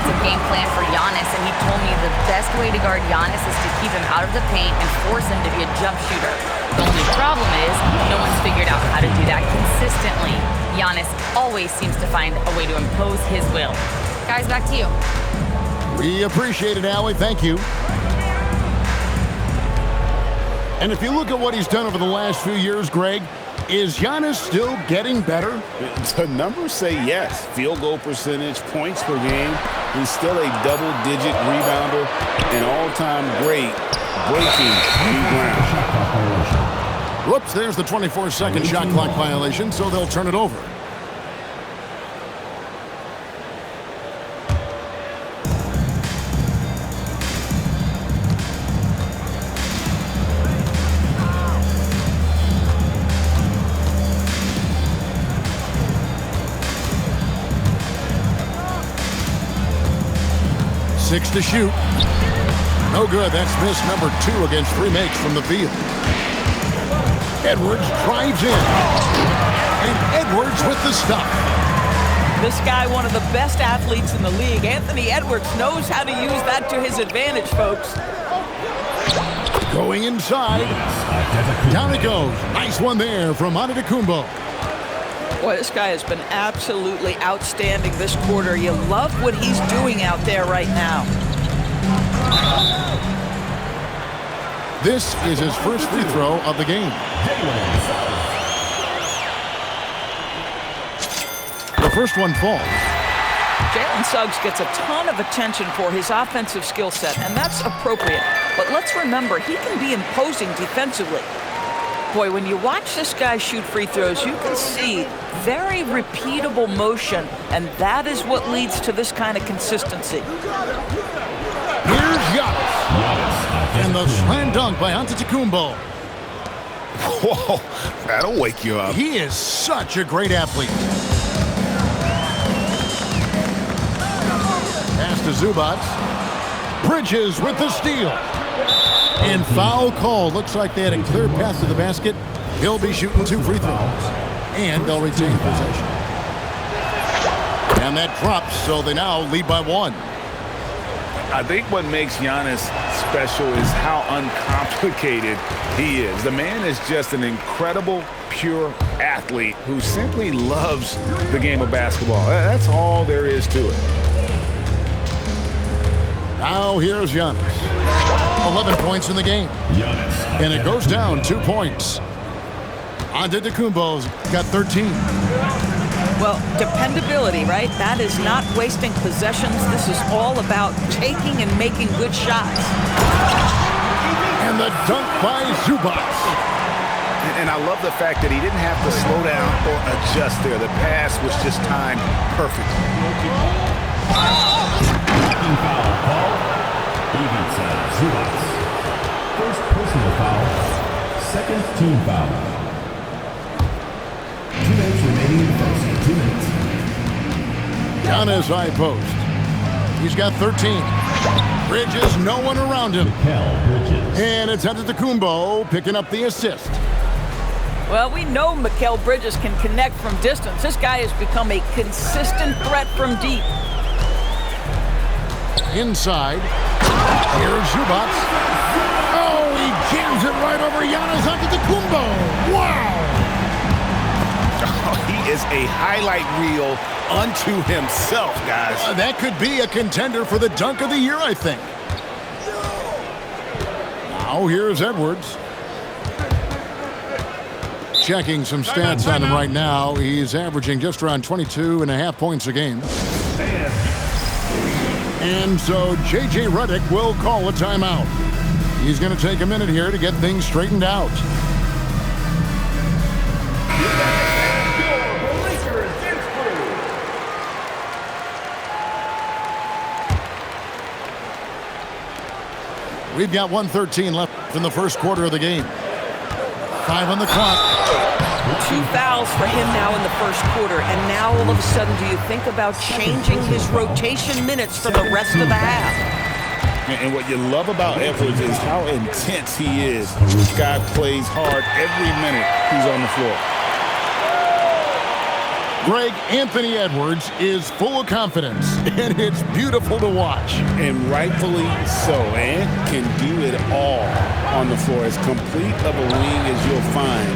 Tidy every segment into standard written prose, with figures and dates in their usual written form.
offensive game plan for Giannis, and he told me the best way to guard Giannis is to keep him out of the paint and force him to be a jump shooter. The only problem is no one's figured out how to do that consistently. Giannis always seems to find a way to impose his will. Guys, back to you. We appreciate it, Allie. Thank you. And if you look at what he's done over the last few years, Greg, is Giannis still getting better? The numbers say yes. Field goal percentage, points per game. He's still a double-digit rebounder, an all-time great breaking new ground. Whoops, there's the 24-second shot clock violation, so they'll turn it over. Six to shoot. No good. That's miss number 2 against 3 makes from the field. Edwards drives in. And Edwards with the stop. This guy, one of the best athletes in the league. Anthony Edwards knows how to use that to his advantage, folks. Going inside. Down it goes. Nice one there from Antetokounmpo. Boy, this guy has been absolutely outstanding this quarter. You love what he's doing out there right now. This is his first free throw of the game. The first one falls. Jalen Suggs gets a ton of attention for his offensive skill set, and that's appropriate. But let's remember, he can be imposing defensively. Boy, when you watch this guy shoot free throws, you can see very repeatable motion, and that is what leads to this kind of consistency. Here's Giannis. And the slam dunk by Antetokounmpo. Whoa, that'll wake you up. He is such a great athlete. Pass to Zubac. Bridges with the steal. And foul call. Looks like they had a clear path to the basket. He'll be shooting 2 free throws. And they'll retain possession. And that drops, so they now lead by 1. I think what makes Giannis special is how uncomplicated he is. The man is just an incredible, pure athlete who simply loves the game of basketball. That's all there is to it. Now here's Giannis. 11 points in the game. And it goes down 2 points. Antetokounmpo's got 13. Well, dependability, right? That is not wasting possessions. This is all about taking and making good shots. And the dunk by Zubac. And I love the fact that he didn't have to slow down or adjust there. The pass was just timed perfect. Zubac. First personal foul. Second team foul. 2 minutes remaining in the first. 2 minutes. Giannis high post. He's got 13. Bridges, no one around him. And it's Antetokounmpo picking up the assist. Well, we know Mikal Bridges can connect from distance. This guy has become a consistent threat from deep. Inside. Here's Zubac. Oh, he jams it right over Giannis Antetokounmpo. Wow! Oh, he is a highlight reel unto himself, guys. That could be a contender for the dunk of the year, I think. Now here's Edwards. Checking some stats on him right now. He's averaging just around 22.5 points a game. And so J.J. Redick will call a timeout. He's going to take a minute here to get things straightened out. We've got 1:13 left in the first quarter of the game. 5 on the clock. 2 fouls for him now in the first quarter. And now all of a sudden, do you think about changing his rotation minutes for the rest of the half? And what you love about Edwards is how intense he is. This guy plays hard every minute he's on the floor. Greg, Anthony Edwards is full of confidence, and it's beautiful to watch. And rightfully so. Ant can do it all on the floor. As complete of a wing as you'll find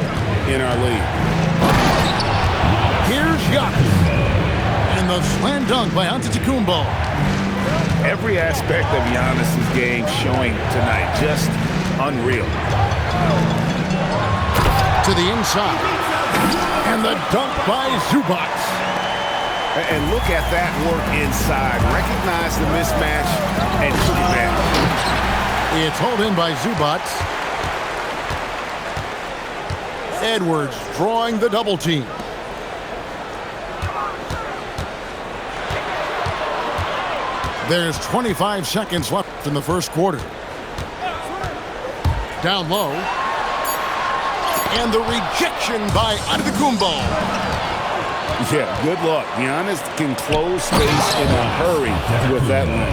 in our league. Here's Giannis. And the slam dunk by Antetokounmpo. Every aspect of Giannis' game showing tonight. Just unreal. To the inside. And the dunk by Zubac. And look at that work inside. Recognize the mismatch and took it back. It's hauled in by Zubac. Edwards drawing the double team. There's 25 seconds left in the first quarter. Down low. And the rejection by Antetokounmpo. Yeah, good luck. Giannis can close space in a hurry with that one.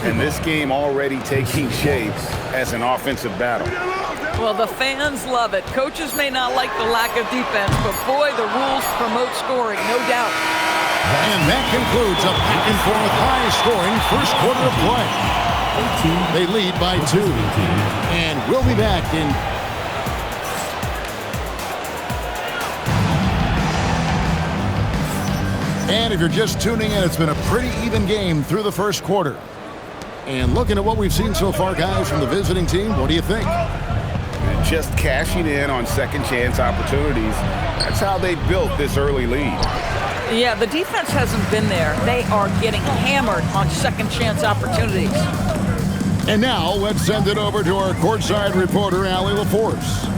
And this game already taking shape as an offensive battle. Well, the fans love it. Coaches may not like the lack of defense, but boy, the rules promote scoring, no doubt. And that concludes a back-and-forth high-scoring first quarter of play. They lead by 2. And we'll be back in... And if you're just tuning in, it's been a pretty even game through the first quarter. And looking at what we've seen so far, guys, from the visiting team, what do you think? Just cashing in on second chance opportunities. That's how they built this early lead. Yeah, the defense hasn't been there. They are getting hammered on second chance opportunities. And now let's send it over to our courtside reporter, Allie LaForce.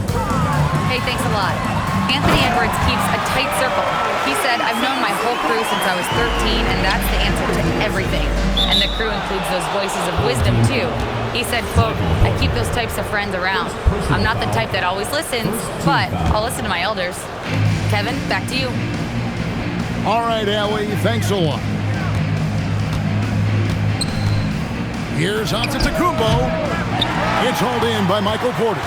Hey, thanks a lot. Anthony Edwards keeps a tight circle. He said, I've known my whole crew since I was 13, and that's the answer to everything. And the crew includes those voices of wisdom, too. He said, quote, I keep those types of friends around. I'm not the type that always listens, but I'll listen to my elders. Kevin, back to you. All right, Allie, thanks a lot. Here's Antetokounmpo. It's hauled in by Michael Porter.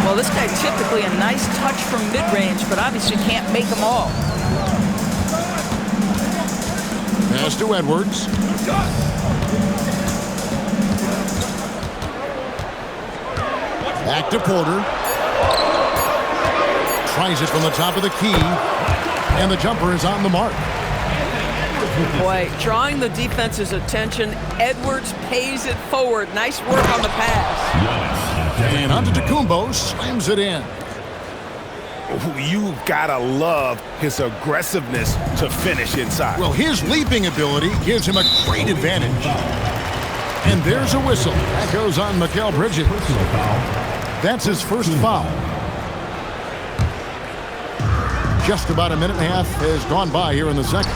Well, this guy's typically a nice touch from mid-range, but obviously can't make them all. Pass to Edwards. Back to Porter. Tries it from the top of the key. And the jumper is on the mark. Boy, drawing the defense's attention, Edwards pays it forward. Nice work on the pass. And Antetokounmpo slams it in. You've got to love his aggressiveness to finish inside. Well, his leaping ability gives him a great advantage. And there's a whistle. That goes on Mikal Bridges. That's his first foul. Just about a minute and a half has gone by here in the second.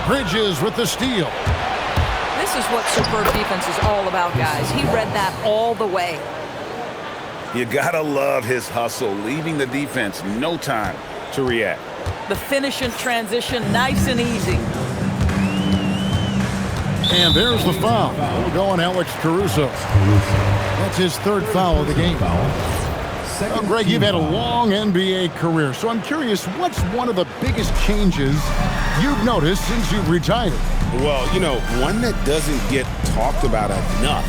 Bridges with the steal. This is what superb defense is all about, guys. He read that all the way. You gotta love his hustle, leaving the defense no time to react. The finish in transition, nice and easy. And there's the foul. We'll go on Alex Caruso. That's his third foul of the game. Well, Greg, you've had a long NBA career, so I'm curious, what's one of the biggest changes you've noticed since you've retired? Well, you know, one that doesn't get talked about enough,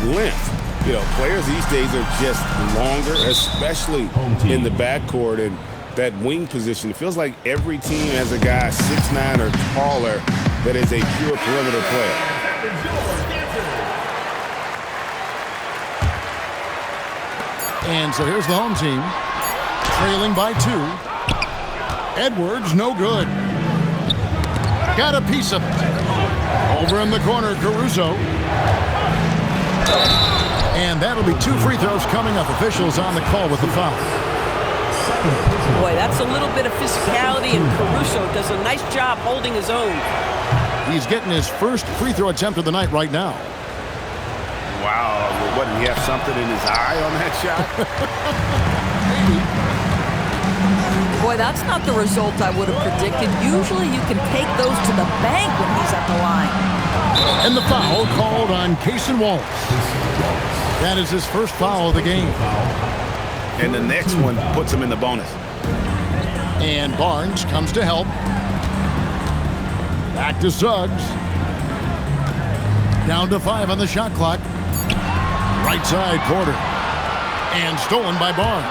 length. You know, players these days are just longer, especially in the backcourt and that wing position. It feels like every team has a guy 6'9" or taller that is a pure perimeter player. And so here's the home team, trailing by 2. Edwards, no good. Got a piece of it. Over in the corner, Caruso. And that'll be 2 free throws coming up. Officials on the call with the foul. Boy, that's a little bit of physicality, and Caruso does a nice job holding his own. He's getting his first free throw attempt of the night right now. Wow, what, did he have something in his eye on that shot? Boy, that's not the result I would have predicted. Usually you can take those to the bank when he's at the line. And the foul called on Cason Wallace. That is his first foul of the game. And the next one puts him in the bonus. And Barnes comes to help. Back to Suggs. Down to 5 on the shot clock. Right side Porter. And stolen by Barnes.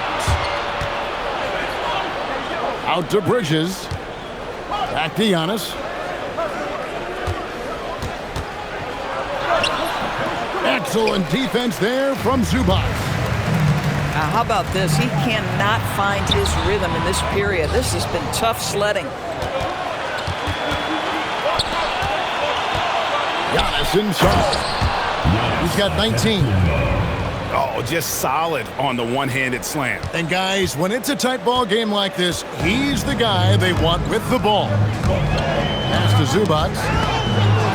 Out to Bridges. Back to Giannis. Excellent defense there from Zubac. Now, how about this? He cannot find his rhythm in this period. This has been tough sledding. Giannis inside. He's got 19. Oh, just solid on the one-handed slam. And guys, when it's a tight ball game like this, he's the guy they want with the ball. Pass to Zubac.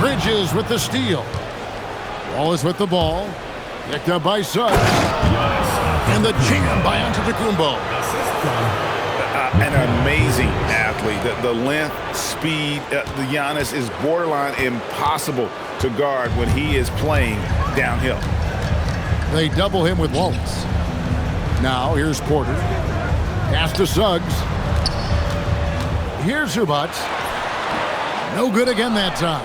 Bridges with the steal. Wallace with the ball. Picked up by Suggs. And the jam by Antetokounmpo. An amazing athlete. The length, speed, the Giannis is borderline impossible to guard when he is playing downhill. They double him with Wallace. Now here's Porter. Pass to Suggs. Here's Zubac. No good again that time.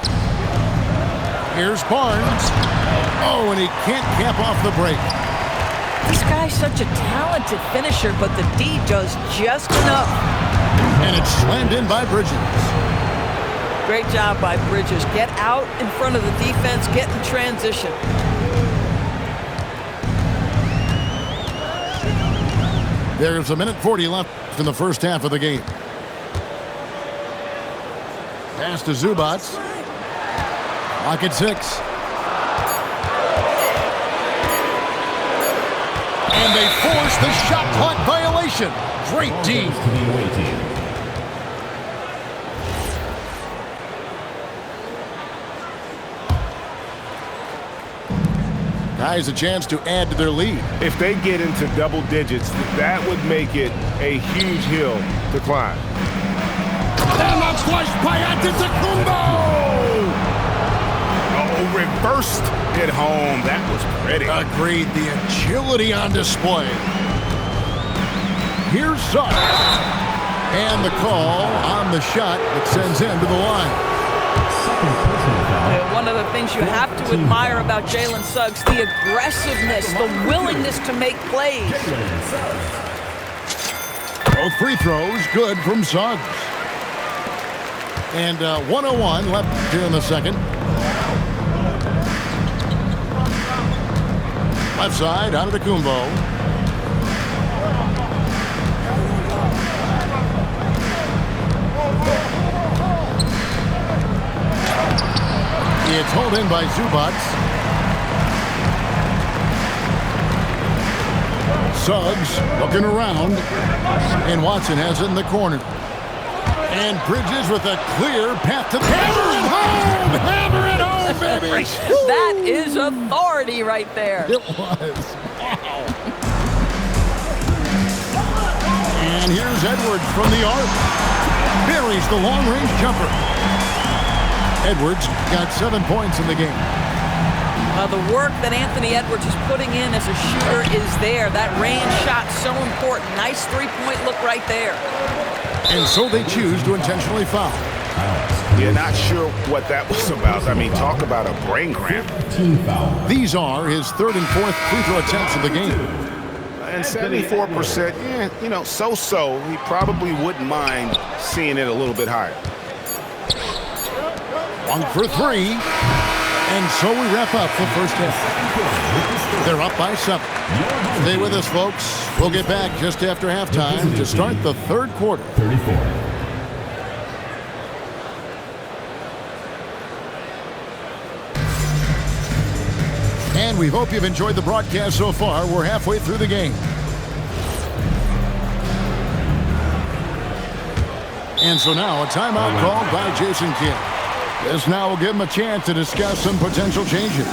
Here's Barnes. Oh, and he can't cap off the break. This guy's such a talented finisher, but the D does just enough. And it's slammed in by Bridges. Great job by Bridges. Get out in front of the defense, get in transition. There's 1:40 left in the first half of the game. Pass to Zubac. Lock at 6. And they force the shot clock violation. Great D. Guys, a chance to add to their lead. If they get into double digits, that would make it a huge hill to climb. And that's flushed by Antetokounmpo! Oh, reversed it home. That was pretty. Agreed. The agility on display. Here's Suggs. And the call on the shot that sends him to the line. One of the things you have to admire about Jalen Suggs, the aggressiveness, the willingness to make plays. Both free throws good from Suggs. And 1:01 left here in the second. Left side, Antetokounmpo. It's hauled in by Zubac. Suggs looking around. And Watson has it in the corner. And Bridges with a clear path to hammer it home! Hammer it home, baby! That is authority right there. It was. Wow. And here's Edwards from the arc. Buries the long-range jumper. Edwards got 7 points in the game. The work that Anthony Edwards is putting in as a shooter is there. That range shot so important. Nice three-point look right there. And so they choose to intentionally foul. Yeah, not sure what that was about. I mean, talk about a brain cramp. These are his third and fourth free throw attempts of the game. And 74%, so-so. He probably wouldn't mind seeing it a little bit higher. 1 for 3. And so we wrap up the first half. They're up by 7. Stay with us, folks. We'll get back just after halftime to start the third quarter. 34. And we hope you've enjoyed the broadcast so far. We're halfway through the game. And so now a timeout called by Jason Kidd. This now will give him a chance to discuss some potential changes.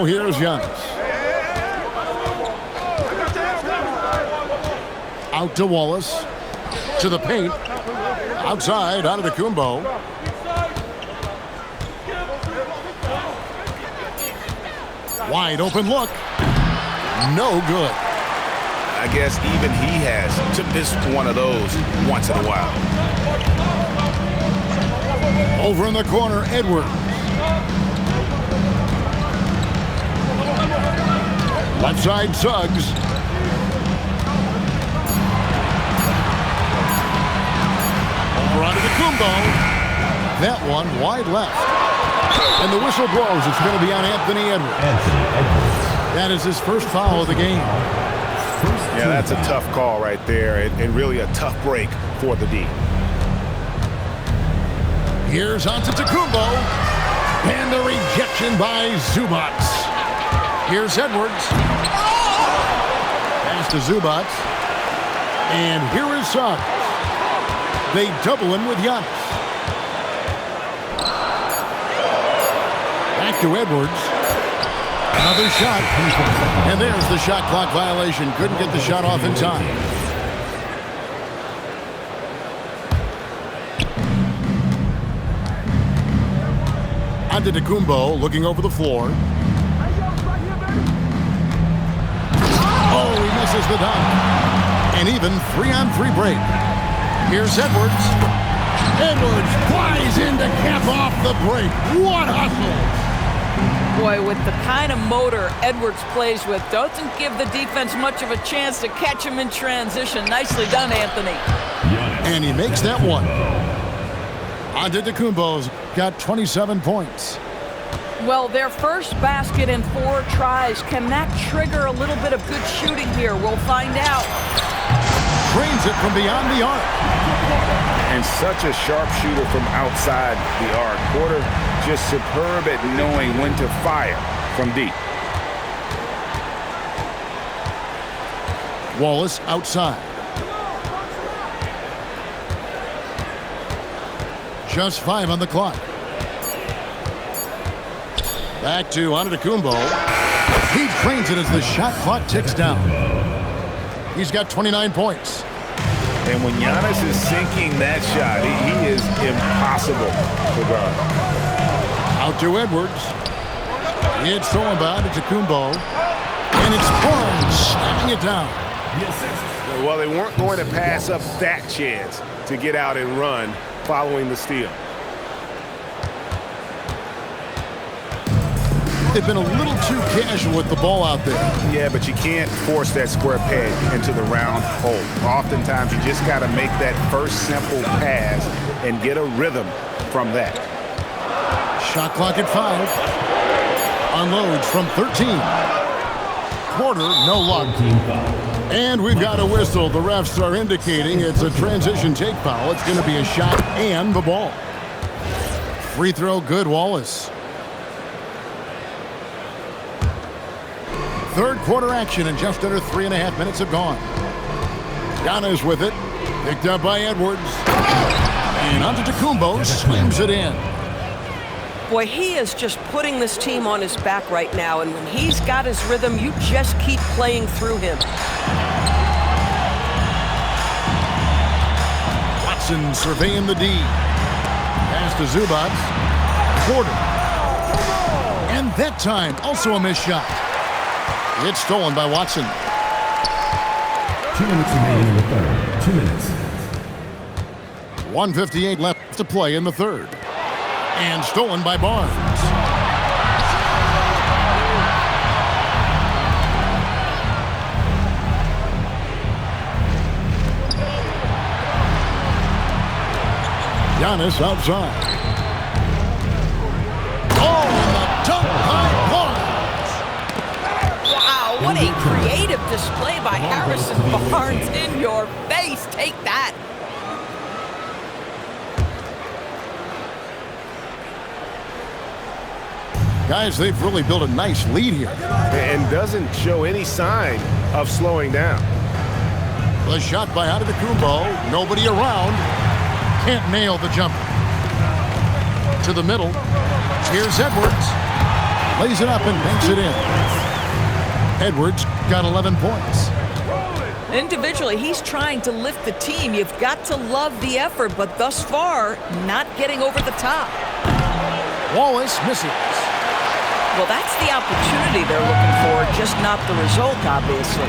here's Giannis. Out to Wallace. To the paint. Outside, Antetokounmpo. Wide open look. No good. I guess even he has to miss one of those once in a while. Over in the corner, Edwards. Left side, Suggs. Over onto the Kumbo. That one wide left. And the whistle blows. It's going to be on Anthony Edwards. That is his first foul of the game. Yeah, that's a tough call right there, and really a tough break for the D. Here's Antetokounmpo. And the rejection by Zubac. Here's Edwards. Pass to Zubac. And here is Suggs. They double him with Giannis. Back to Edwards. Another shot. And there's the shot clock violation. Couldn't get the shot off in time. Antetokounmpo looking over the floor. Oh, he misses the dunk. An even 3-on-3 break. Here's Edwards. Edwards flies in to cap off the break. What hustle! Boy, with the kind of motor Edwards plays with, doesn't give the defense much of a chance to catch him in transition. Nicely done, Anthony. And he makes that one. Antetokounmpo's got 27 points. Well, their first basket in 4 tries. Can that trigger a little bit of good shooting here? We'll find out. Drains it from beyond the arc. And such a sharp shooter from outside the arc. Porter just superb at knowing when to fire from deep. Wallace outside. Just 5 on the clock. Back to Antetokounmpo. He drains it as the shot clock ticks down. He's got 29 points. And when Giannis is sinking that shot, he is impossible to guard. Out to Edwards. It's thrown by Antetokounmpo. And it's Barnes slapping it down. Well, they weren't going to pass up that chance to get out and run following the steal. They've been a little too casual with the ball out there. Yeah, but you can't force that square peg into the round hole. Oftentimes, you just got to make that first simple pass and get a rhythm from that. Shot clock at 5. Unloads from 13. Porter, no luck. And we've got a whistle. The refs are indicating it's a transition take foul. It's going to be a shot and the ball. Free throw good, Wallace. Third quarter action, and just under 3.5 minutes have gone. Giannis with it. Picked up by Edwards. And Antetokounmpo slams it in. Boy, he is just putting this team on his back right now, and when he's got his rhythm, you just keep playing through him. Watson surveying the D. Pass to Zubac. Porter. And that time, also a missed shot. It's stolen by Watson. 2 minutes remaining in the third. 2 minutes. 1:58 left to play in the third. And stolen by Barnes. Giannis outside. Oh, and the dunk by Barnes. Wow, what a creative display by Harrison Barnes. In your face. Take that. Guys, they've really built a nice lead here. And doesn't show any sign of slowing down. The shot by Antetokounmpo. Nobody around. Can't nail the jumper. To the middle. Here's Edwards. Lays it up and banks it in. Edwards got 11 points. Individually, he's trying to lift the team. You've got to love the effort, but thus far, not getting over the top. Wallace misses. Well, that's the opportunity they're looking for, just not the result, obviously.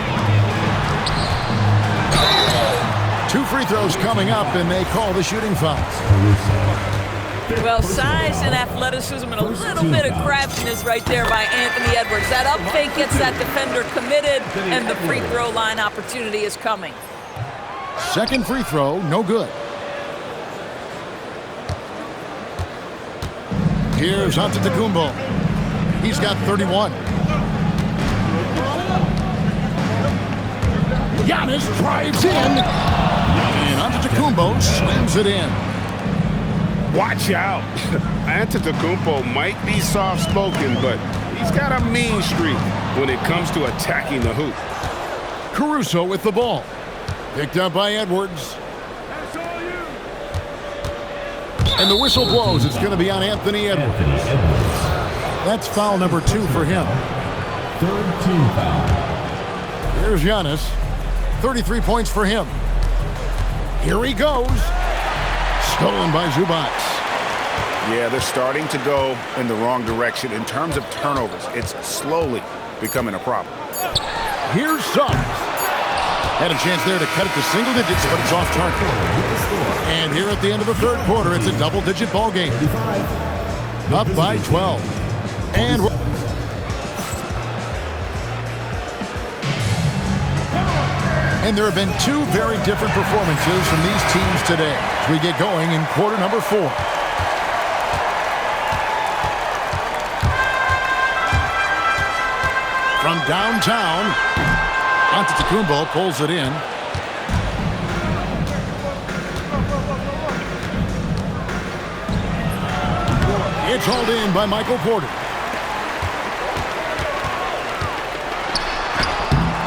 2 free throws coming up, and they call the shooting foul. Well, size and athleticism and a little bit of craftiness right there by Anthony Edwards. That up fake gets that defender committed, and the free throw line opportunity is coming. Second free throw, no good. Here's Antetokounmpo. He's got 31. Giannis drives in, and Antetokounmpo slams it in. Watch out. Antetokounmpo might be soft-spoken, but he's got a mean streak when it comes to attacking the hoop. Caruso with the ball. Picked up by Edwards. And the whistle blows. It's going to be on Anthony Edwards. That's foul number 2 for him. Third team foul. Here's Giannis. 33 points for him. Here he goes. Stolen by Zubac. Yeah, they're starting to go in the wrong direction in terms of turnovers. It's slowly becoming a problem. Here's Suggs. Had a chance there to cut it to single digits, but it's off target. And here at the end of the third quarter, it's a double-digit ball game. Up by 12. And there have been 2 very different performances from these teams today as we get going in quarter number 4. From downtown, Antetokounmpo pulls it in. It's hauled in by Michael Porter.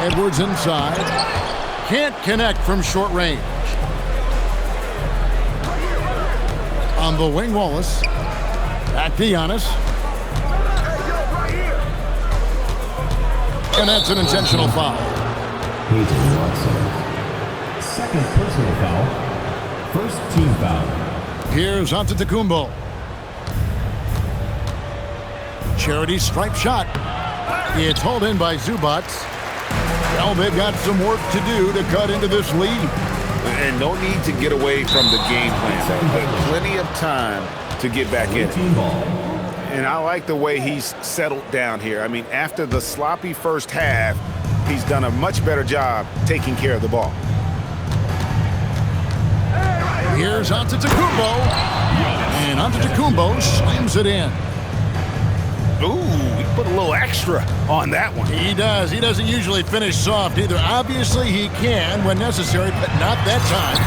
Edwards inside. Can't connect from short range. On the wing, Wallace. Back to Giannis. And that's an intentional foul. Peyton Watson. Second personal foul. First team foul. Here's Antetokounmpo. Charity stripe shot. It's hauled in by Zubac. Well, they've got some work to do to cut into this lead. And no need to get away from the game plan, but plenty of time to get back in it. And I like the way he's settled down here. I mean, after the sloppy first half, he's done a much better job taking care of the ball. Here's Antetokounmpo. And Antetokounmpo slams it in. Ooh, he put a little extra on that one. He does. He doesn't usually finish soft either. Obviously, he can when necessary, but not that time.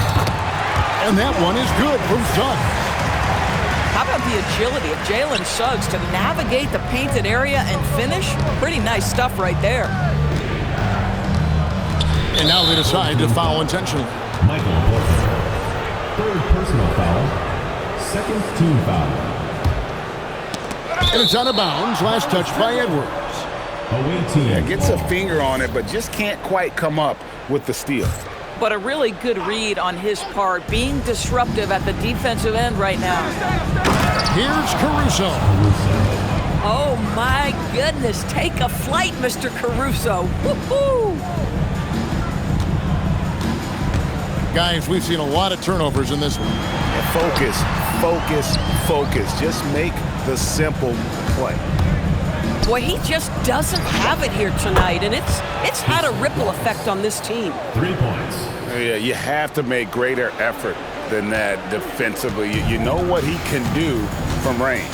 And that one is good from Suggs. How about the agility of Jalen Suggs to navigate the painted area and finish? Pretty nice stuff right there. And now they decide to foul intentionally. Michael Porter. Third personal foul. Second team foul. And it's out of bounds. Last touch by Edwards. Away team. Yeah, gets a finger on it, but just can't quite come up with the steal. But a really good read on his part, being disruptive at the defensive end right now. Here's Caruso. Oh, my goodness. Take a flight, Mr. Caruso. Woo-hoo! Guys, we've seen a lot of turnovers in this one. Focus, focus, focus. Just make the simple play. Boy, he just doesn't have it here tonight, and it's had a ripple effect on this team. 3 points. Yeah, you have to make greater effort than that defensively. You know what he can do from range.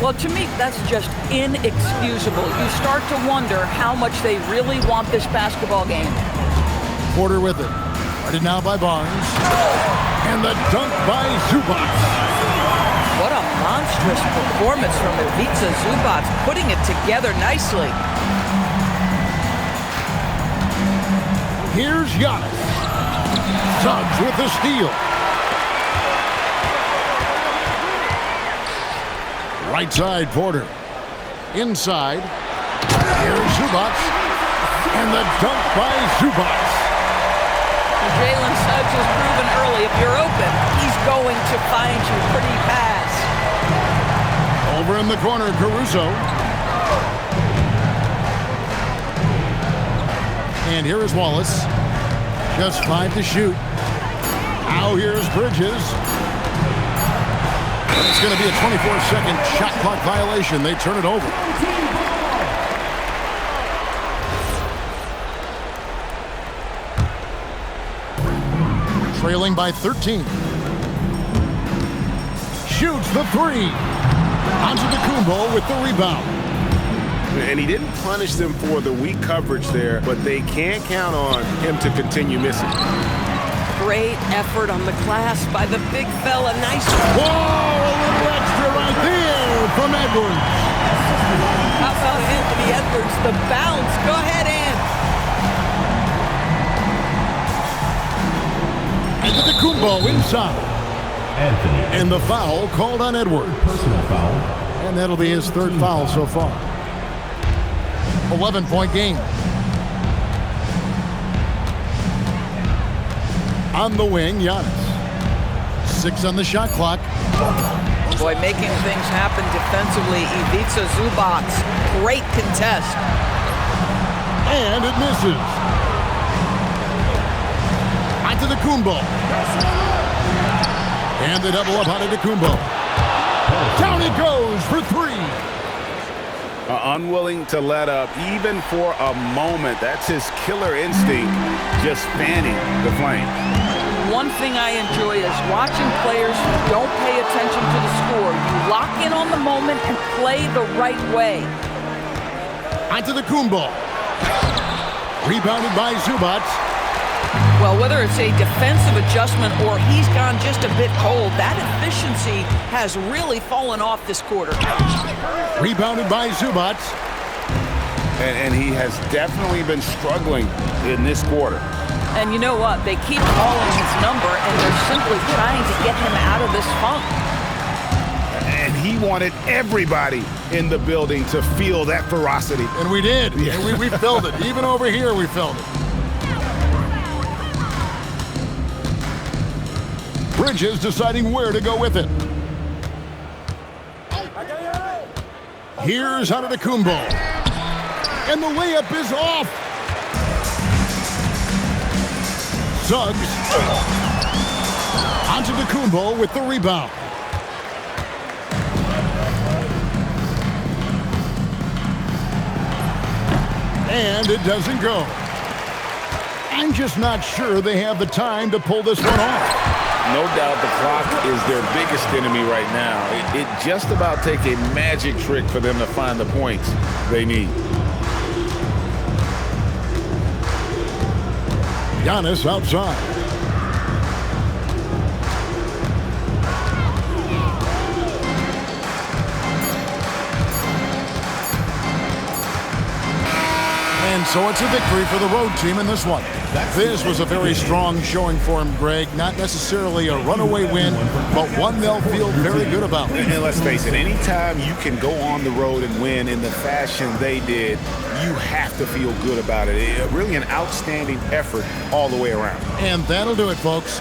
Well, to me, that's just inexcusable. You start to wonder how much they really want this basketball game. Porter with it. Guarded now by Barnes. And the dunk by Zubac. What a monstrous performance from Ivica Zubac, putting it together nicely. Here's Giannis. Suggs with the steal. Right side, Porter. Inside. Here's Zubac. And the dunk by Zubac. Jalen Suggs has proven early, if you're open, he's going to find you. Pretty pass. Over in the corner, Caruso. And here is Wallace. Just 5 to shoot. Now here's Bridges. It's going to be a 24-second shot clock violation. They turn it over. Trailing by 13. Shoots the 3. Antetokounmpo with the rebound. And he didn't punish them for the weak coverage there, but they can't count on him to continue missing. Great effort on the glass by the big fella. Nice. Whoa, a little extra right there from Edwards. How about Anthony Edwards? The bounce. Go ahead, Ant. Antetokounmpo inside. Anthony. And the foul called on Edwards. Personal foul. And that'll be his 3rd foul so far. 11-point game. On the wing, Giannis. 6 on the shot clock. Boy, making things happen defensively, Ivica Zubac. Great contest. And it misses. Antetokounmpo. And the double up Antetokounmpo. Down it goes for 3. Unwilling to let up even for a moment. That's his killer instinct, just fanning the flame. One thing I enjoy is watching players who don't pay attention to the score. You lock in on the moment and play the right way. Antetokounmpo. Rebounded by Zubac. Well, whether it's a defensive adjustment or he's gone just a bit cold, that efficiency has really fallen off this quarter. Rebounded by Zubac. And he has definitely been struggling in this quarter. And you know what? They keep calling his number, and they're simply trying to get him out of this funk. And he wanted everybody in the building to feel that ferocity. And we did. Yeah. And we felt it. Even over here, we felt it. Bridges deciding where to go with it. Here's Antetokounmpo. And the layup is off. Suggs. Antetokounmpo with the rebound. And it doesn't go. I'm just not sure they have the time to pull this one off. No doubt the clock is their biggest enemy right now. It just about takes a magic trick for them to find the points they need. Giannis outside. And so it's a victory for the road team in this one. This was a very strong showing for him, Greg. Not necessarily a runaway win, but one they'll feel very good about. And let's face it, anytime you can go on the road and win in the fashion they did, you have to feel good about it. Really an outstanding effort all the way around. And that'll do it, folks.